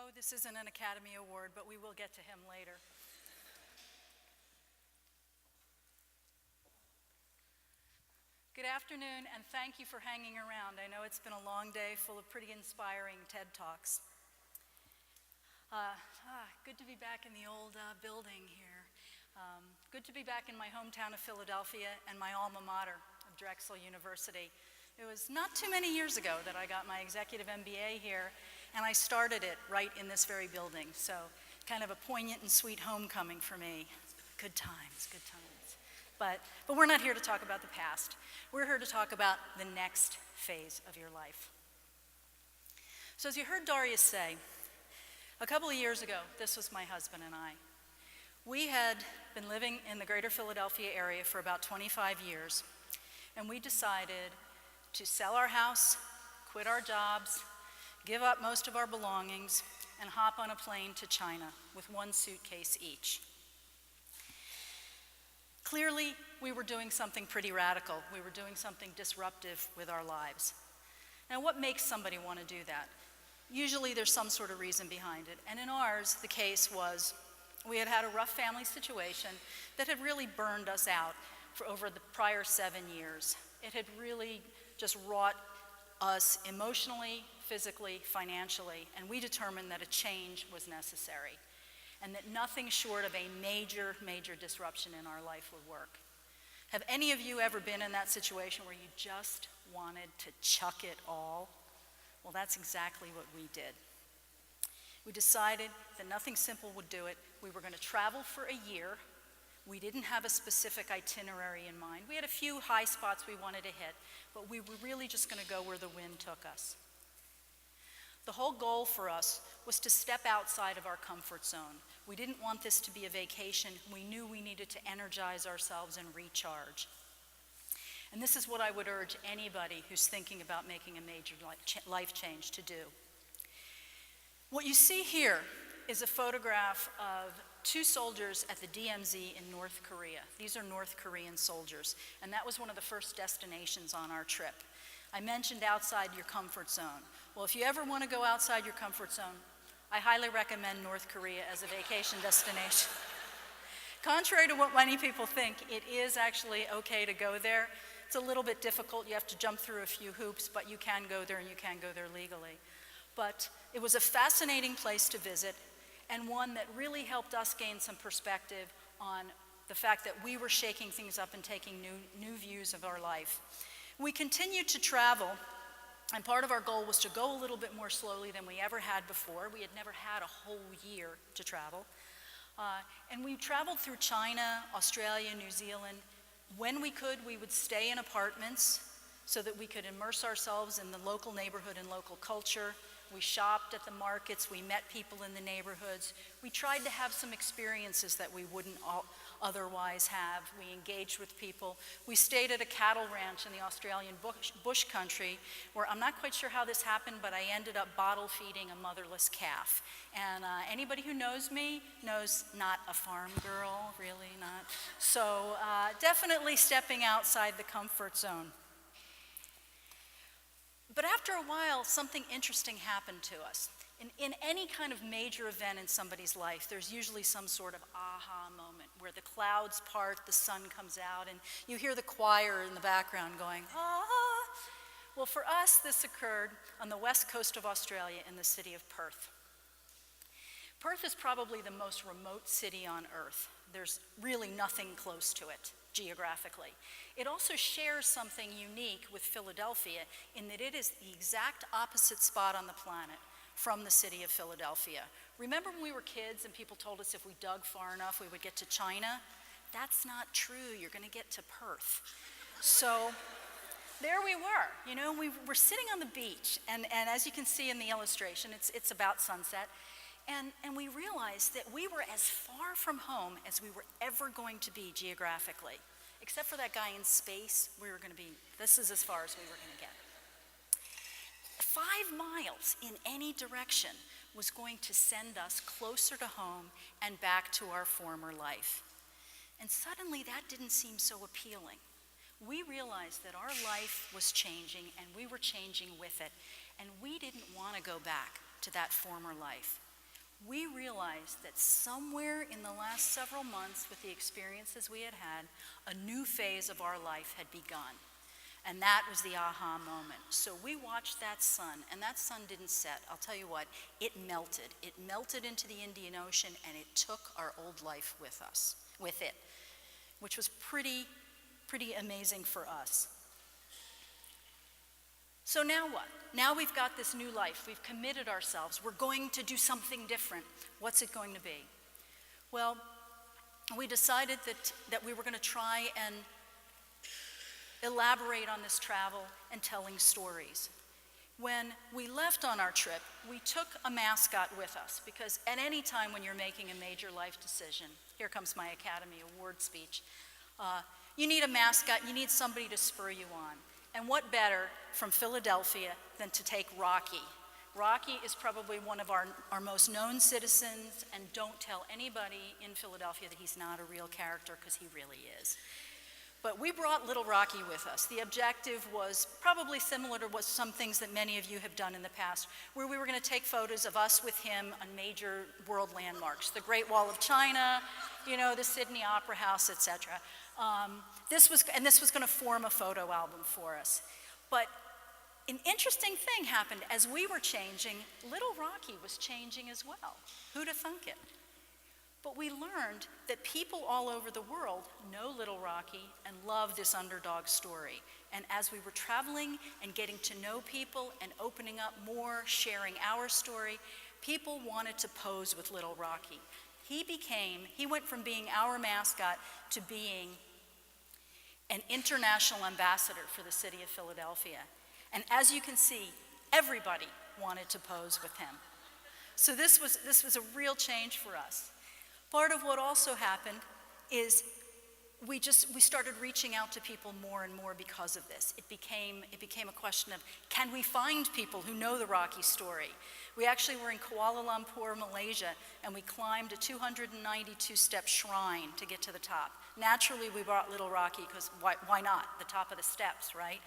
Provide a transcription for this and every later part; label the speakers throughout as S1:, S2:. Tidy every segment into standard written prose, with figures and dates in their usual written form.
S1: No, this isn't an Academy Award, but we will get to him later. Good afternoon, and thank you for hanging around. I know it's been a long day full of pretty inspiring TED Talks. Good to be back in the old building here. Good to be back in my hometown of Philadelphia and my alma mater of Drexel University. It was not too many years ago that I got my executive MBA here, and I started it right in this very building. So kind of a poignant and sweet homecoming for me. Good times, good times. But we're not here to talk about the past. We're here to talk about the next phase of your life. So as you heard Darius say, a couple of years ago, this was my husband and I. We had been living in the greater Philadelphia area for about 25 years, and we decided to sell our house, quit our jobs, give up most of our belongings, and hop on a plane to China with one suitcase each. Clearly, we were doing something pretty radical. We were doing something disruptive with our lives. Now, what makes somebody want to do that? Usually there's some sort of reason behind it, and in ours, the case was we had had a rough family situation that had really burned us out for over the prior 7 years. It had really just wrought us emotionally, physically, financially, and we determined that a change was necessary and that nothing short of a major, major disruption in our life would work. Have any of you ever been in that situation where you just wanted to chuck it all? Well, that's exactly what we did. We decided that nothing simple would do it. We were going to travel for a year. We didn't have a specific itinerary in mind. We had a few high spots we wanted to hit, but we were really just going to go where the wind took us. The whole goal for us was to step outside of our comfort zone. We didn't want this to be a vacation. We knew we needed to energize ourselves and recharge. And this is what I would urge anybody who's thinking about making a major life change to do. What you see here is a photograph of 2 soldiers at the DMZ in North Korea. These are North Korean soldiers, and that was one of the first destinations on our trip. I mentioned outside your comfort zone. Well, if you ever want to go outside your comfort zone, I highly recommend North Korea as a vacation destination. Contrary to what many people think, it is actually okay to go there. It's a little bit difficult. You have to jump through a few hoops, but you can go there and you can go there legally. But it was a fascinating place to visit, and one that really helped us gain some perspective on the fact that we were shaking things up and taking new views of our life. We continued to travel, and part of our goal was to go a little bit more slowly than we ever had before. We had never had a whole year to travel. And we traveled through China, Australia, New Zealand. When we could, we would stay in apartments so that we could immerse ourselves in the local neighborhood and local culture. We shopped at the markets, we met people in the neighborhoods. We tried to have some experiences that we wouldn't otherwise have. We engaged with people. We stayed at a cattle ranch in the Australian bush country, where I'm not quite sure how this happened, but I ended up bottle feeding a motherless calf. And anybody who knows me knows not a farm girl, really not. So definitely stepping outside the comfort zone. But after a while, something interesting happened to us. In any kind of major event in somebody's life, there's usually some sort of aha moment where the clouds part, the sun comes out, and you hear the choir in the background going, ah. Well, for us, this occurred on the west coast of Australia in the city of Perth. Perth is probably the most remote city on earth. There's really nothing close to it geographically. It also shares something unique with Philadelphia in that it is the exact opposite spot on the planet from the city of Philadelphia. Remember when we were kids and people told us if we dug far enough we would get to China? That's not true. You're going to get to Perth. So there we were. You know, we were sitting on the beach, and as you can see in the illustration, it's about sunset. And we realized that we were as far from home as we were ever going to be geographically. Except for that guy in space, this is as far as we were going to get. 5 miles in any direction was going to send us closer to home and back to our former life. And suddenly that didn't seem so appealing. We realized that our life was changing and we were changing with it, and we didn't want to go back to that former life. we realized that somewhere in the last several months, with the experiences we had had, a new phase of our life had begun. And that was the aha moment. So we watched that sun, and that sun didn't set. I'll tell you what, it melted. It melted into the Indian Ocean, and it took our old life with it, which was pretty amazing for us. So now what? Now we've got this new life. We've committed ourselves. We're going to do something different. What's it going to be? Well, we decided that we were going to try and elaborate on this travel and telling stories. When we left on our trip, we took a mascot with us, because at any time when you're making a major life decision, here comes my Academy Award speech, you need a mascot, you need somebody to spur you on. And what better from Philadelphia than to take Rocky? Rocky is probably one of our most known citizens, and don't tell anybody in Philadelphia that he's not a real character, because he really is. But we brought little Rocky with us. The objective was probably similar to some things that many of you have done in the past, where we were going to take photos of us with him on major world landmarks, the Great Wall of China, the Sydney Opera House, etc. This was going to form a photo album for us. But an interesting thing happened. As we were changing, little Rocky was changing as well. Who'd have thunk it? But we learned that people all over the world know Little Rocky and love this underdog story. And as we were traveling and getting to know people and opening up more, sharing our story, people wanted to pose with Little Rocky. He went from being our mascot to being an international ambassador for the city of Philadelphia. And as you can see, everybody wanted to pose with him. So this was a real change for us. Part of what also happened is we started reaching out to people more and more because of this. It became a question of, can we find people who know the Rocky story? We actually were in Kuala Lumpur, Malaysia, and we climbed a 292-step shrine to get to the top. Naturally, we brought Little Rocky, because why not? The top of the steps, right?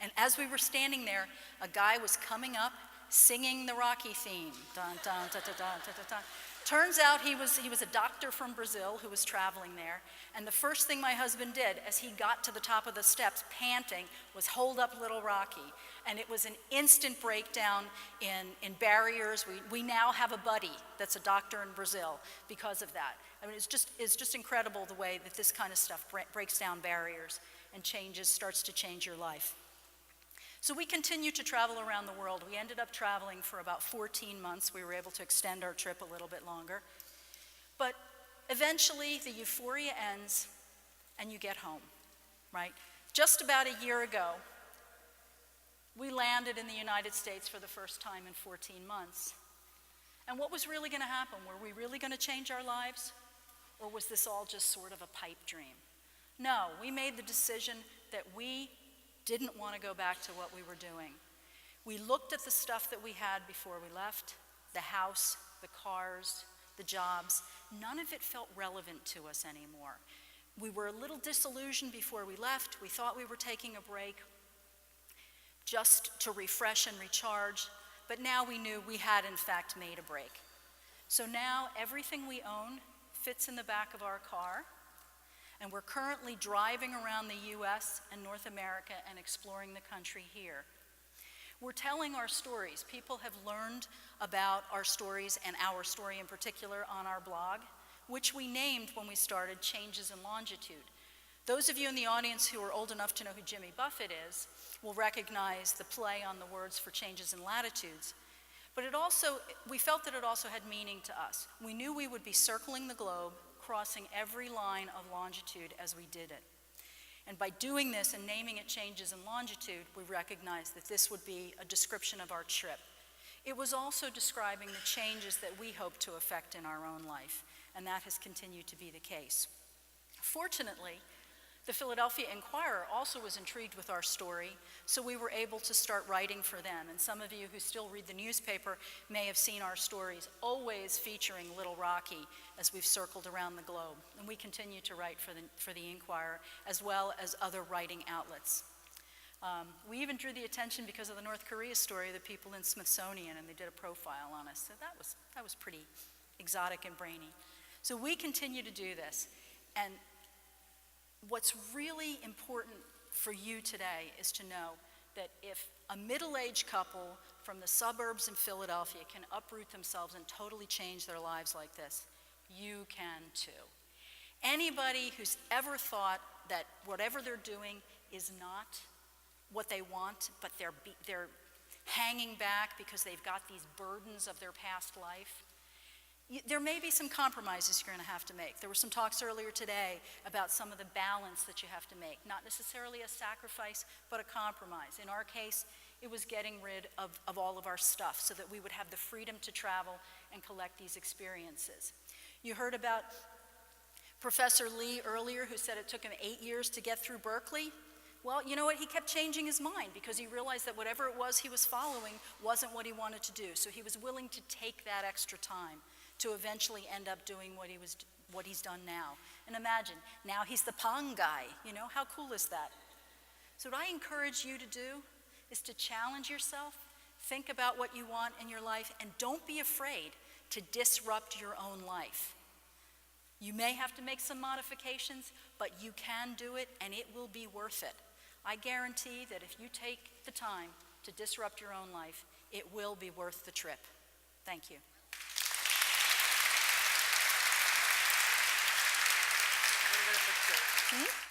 S1: And as we were standing there, a guy was coming up, singing the Rocky theme. Dun, dun, dun, dun, dun, dun, dun, dun. Turns out he was a doctor from Brazil who was traveling there, and the first thing my husband did as he got to the top of the steps, panting, was hold up Little Rocky. And it was an instant breakdown in barriers. We now have a buddy that's a doctor in Brazil because of that. I mean, it's just incredible the way that this kind of stuff breaks down barriers and starts to change your life. So we continued to travel around the world. We ended up traveling for about 14 months. We were able to extend our trip a little bit longer. But eventually, the euphoria ends, and you get home, right? Just about a year ago, we landed in the United States for the first time in 14 months. And what was really going to happen? Were we really going to change our lives? Or was this all just sort of a pipe dream? No, we made the decision that we didn't want to go back to what we were doing. We looked at the stuff that we had before we left, the house, the cars, the jobs. None of it felt relevant to us anymore. We were a little disillusioned before we left. We thought we were taking a break just to refresh and recharge, but now we knew we had in fact made a break. So now everything we own fits in the back of our car, and we're currently driving around the US and North America and exploring the country here. We're telling our stories. People have learned about our stories, and our story in particular, on our blog, which we named when we started Changes in Longitude. Those of you in the audience who are old enough to know who Jimmy Buffett is will recognize the play on the words for changes in latitudes. But we felt that it also had meaning to us. We knew we would be circling the globe, crossing every line of longitude as we did it. And by doing this and naming it Changes in Longitude, we recognized that this would be a description of our trip. It was also describing the changes that we hope to effect in our own life, and that has continued to be the case. Fortunately, the Philadelphia Inquirer also was intrigued with our story, so we were able to start writing for them. And some of you who still read the newspaper may have seen our stories, always featuring Little Rocky as we've circled around the globe. And we continue to write for the Inquirer, as well as other writing outlets. We even drew the attention because of the North Korea story of the people in Smithsonian, and they did a profile on us. So that was pretty exotic and brainy. So we continue to do this. And what's really important for you today is to know that if a middle-aged couple from the suburbs in Philadelphia can uproot themselves and totally change their lives like this, you can too. Anybody who's ever thought that whatever they're doing is not what they want, but they're hanging back because they've got these burdens of their past life, there may be some compromises you're going to have to make. There were some talks earlier today about some of the balance that you have to make. Not necessarily a sacrifice, but a compromise. In our case, it was getting rid of all of our stuff so that we would have the freedom to travel and collect these experiences. You heard about Professor Lee earlier, who said it took him 8 years to get through Berkeley. Well, you know what? He kept changing his mind because he realized that whatever it was he was following wasn't what he wanted to do. So he was willing to take that extra time to eventually end up doing what he's done now. And imagine, now he's the Pong guy. You know, how cool is that? So what I encourage you to do is to challenge yourself, think about what you want in your life, and don't be afraid to disrupt your own life. You may have to make some modifications, but you can do it, and it will be worth it. I guarantee that if you take the time to disrupt your own life, it will be worth the trip. Thank you. Hmm?